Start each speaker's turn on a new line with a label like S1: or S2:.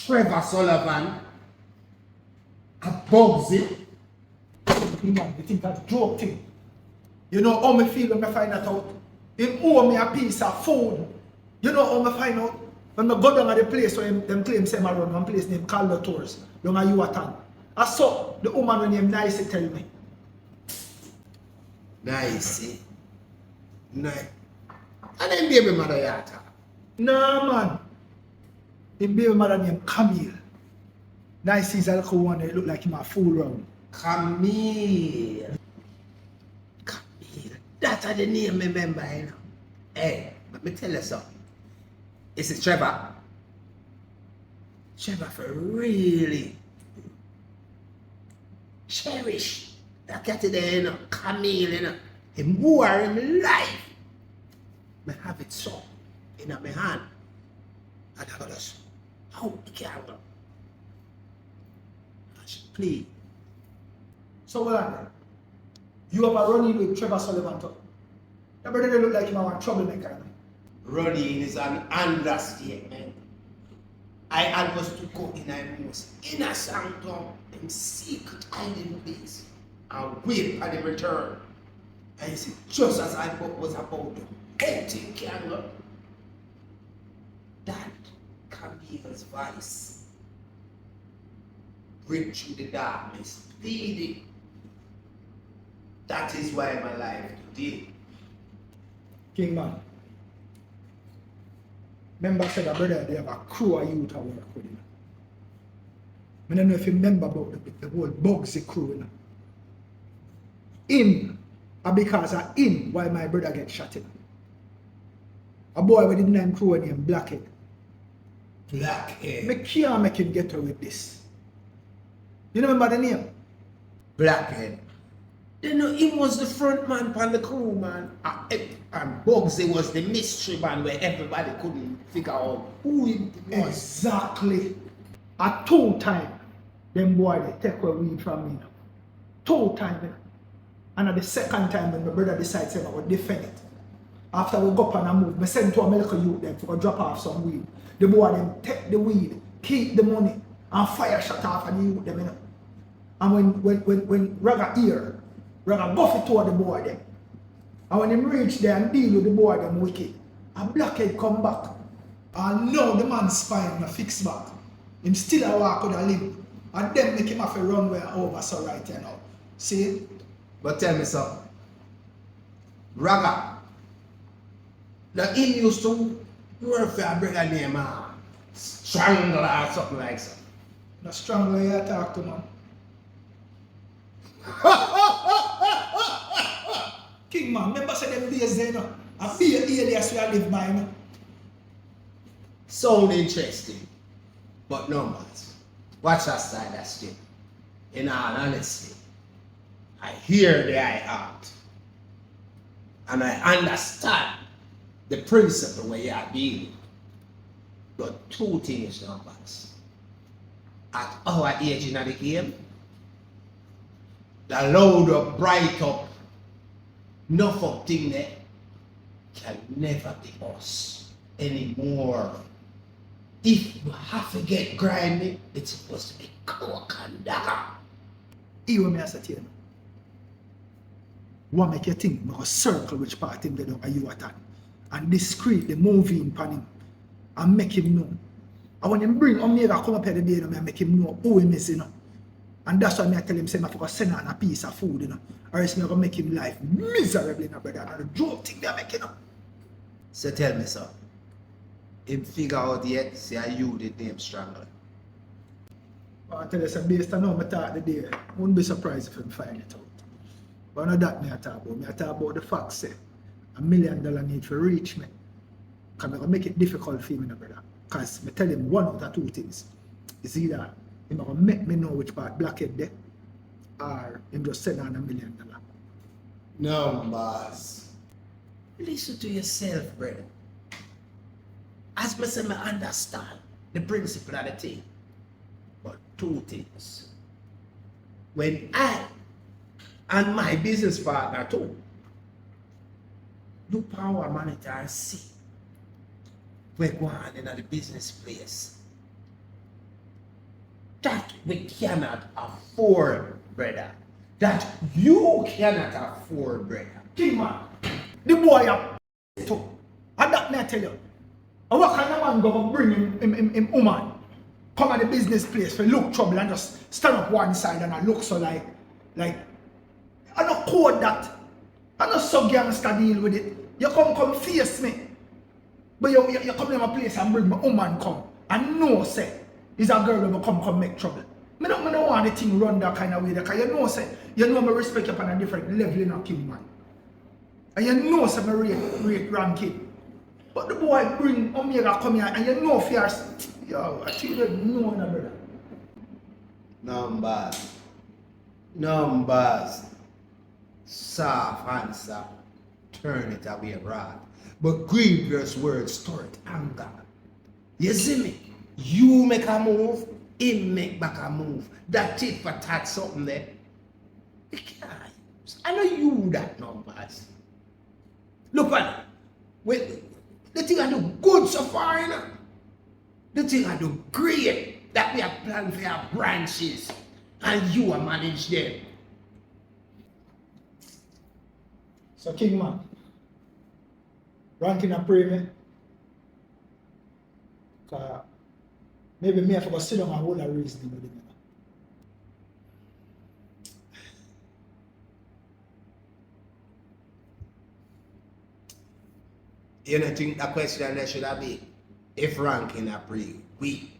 S1: Trevor Sullivan, a Bugsy.
S2: You think that's a joke thing? You know how me feel when I find that out? Him owe me a piece of food. You know how I find out? When I go down at the place where them claim say I run one place named Caldo Tours, down at Yuatan. I saw the woman named Nice tell me.
S1: Nice. Nice. And then baby mother yata.
S2: Nah man. Him baby mother named Camille. Nice is a little one that look like him a fool round.
S1: Camille. Camille. That's the name I remember, you know. Hey, let me tell you something. This is Trevor. Trevor for really cherish that cat there, you know, Camille, you know. Him more in life. I have it so in my hand. And I got us. How the camera? Please.
S2: So what happened? You have a running with Trevor Sullivan too. That brother look like him a troublemaker.
S1: Running is an understatement. I almost to go in a most inner sanctum in secret hiding place and wait for the return. And you see, just as I was about to empty camera, that Camille's voice break through the darkness, pleading. That is why my life today.
S2: King man. Remember said that brother they have a crew of youth to work with him. I don't know if you remember about the whole Bugsy crew. You know. Him, because of him, why my brother get shot in. A boy with the name crew named Blackhead.
S1: Blackhead.
S2: I can't make him get away with this. You remember the name?
S1: Blackhead. They know he was the front man on the crew, man. And Bugsy was the mystery man where everybody couldn't figure out who he was.
S2: Exactly. At 2 times, them boy they take away weed from me now. 2 times. And at the second time when my brother decides I would defend it. After we go up and I move, I send to a medical youth them to go drop off some weed. The boy them take the weed, keep the money, and fire shot off and the youth them, you know. And when Raga hear, Raga buff it toward the boy them. And when him reach there and deal with the boy them wicked, a Blackhead come back. And now the man's spine a fix back. Him still a walk with a limp. And then make him have a run where over so right here now. See?
S1: But tell me something. Raga. Now he used to work for a brother named Strangle or something like that.
S2: The stronger you talk to man. King man, remember say them days there, you know? A be an alias we a live by, you know?
S1: Sound interesting. But no matter. Watch that side that still. In all honesty, I hear the I heart. And I understand the principle where you are dealing. But 2 things now, boss. At our age in the game, the load up, bright up, enough of thing there can never be us anymore. If you have to get grimy, it's supposed to be coke and dagger.
S2: Even me as a tell what make you think make a circle which part him get up and you attack and discreet the movie in pan him and make him know. And when him bring Omega come up here the day, you know, I make him know who him is, you know. And that's why I tell him say I forgot send on a piece of food, you know. Or else I'm gonna make him life miserable, you know, brother. And the joke thing they make, you know.
S1: So tell me, sir. Him figure out yet, say you the name Strangler.
S2: I tell you, so based on how I talk the day, I wouldn't be surprised if I find it out. But not that I talk about. I talk about the fact say $1 million need to reach me. Because I'm going to make it difficult for him, brother. Because I tell him 1 out of 2 things. It's either him gonna make me know which part blackhead there, or him just send on $1 million.
S1: Numbers. Listen to yourself, brother. As me say, me understand the principle of the thing. But two things. When I and my business partner too do power monitor and see we're going in the business place that we cannot afford, brother. That you cannot afford, brother.
S2: King man, the boy up too. And that may I tell you. And what kind of man go bring him woman come at the business place for look trouble and just stand up one side and I look so like I don't code that. I don't so gangster deal with it. You come face me. But you come in my place and bring my woman come. And no say is a girl who will come make trouble. I don't want the thing run that kind of way because you know say you know me respect you on a different level in a king man. And you know say me rate ranking. But the boy bring Omega come here and you know fierce. Yo, I think you know no brother.
S1: Numbers. Soft answer. Turn it away right. But grievous words store it anger. You see me? You make a move, him make back a move. That tit for tat something there. You can't use. I know you that numbers. Look at it. Wait. The thing I do good so far, you know. The thing I do great that we have planned for our branches and you are manage them.
S2: So King man, ranking a pray me. Cause maybe me have to go sit down and hold a reasoning with him.
S1: You don't think that question that should have been if ranking a pre weak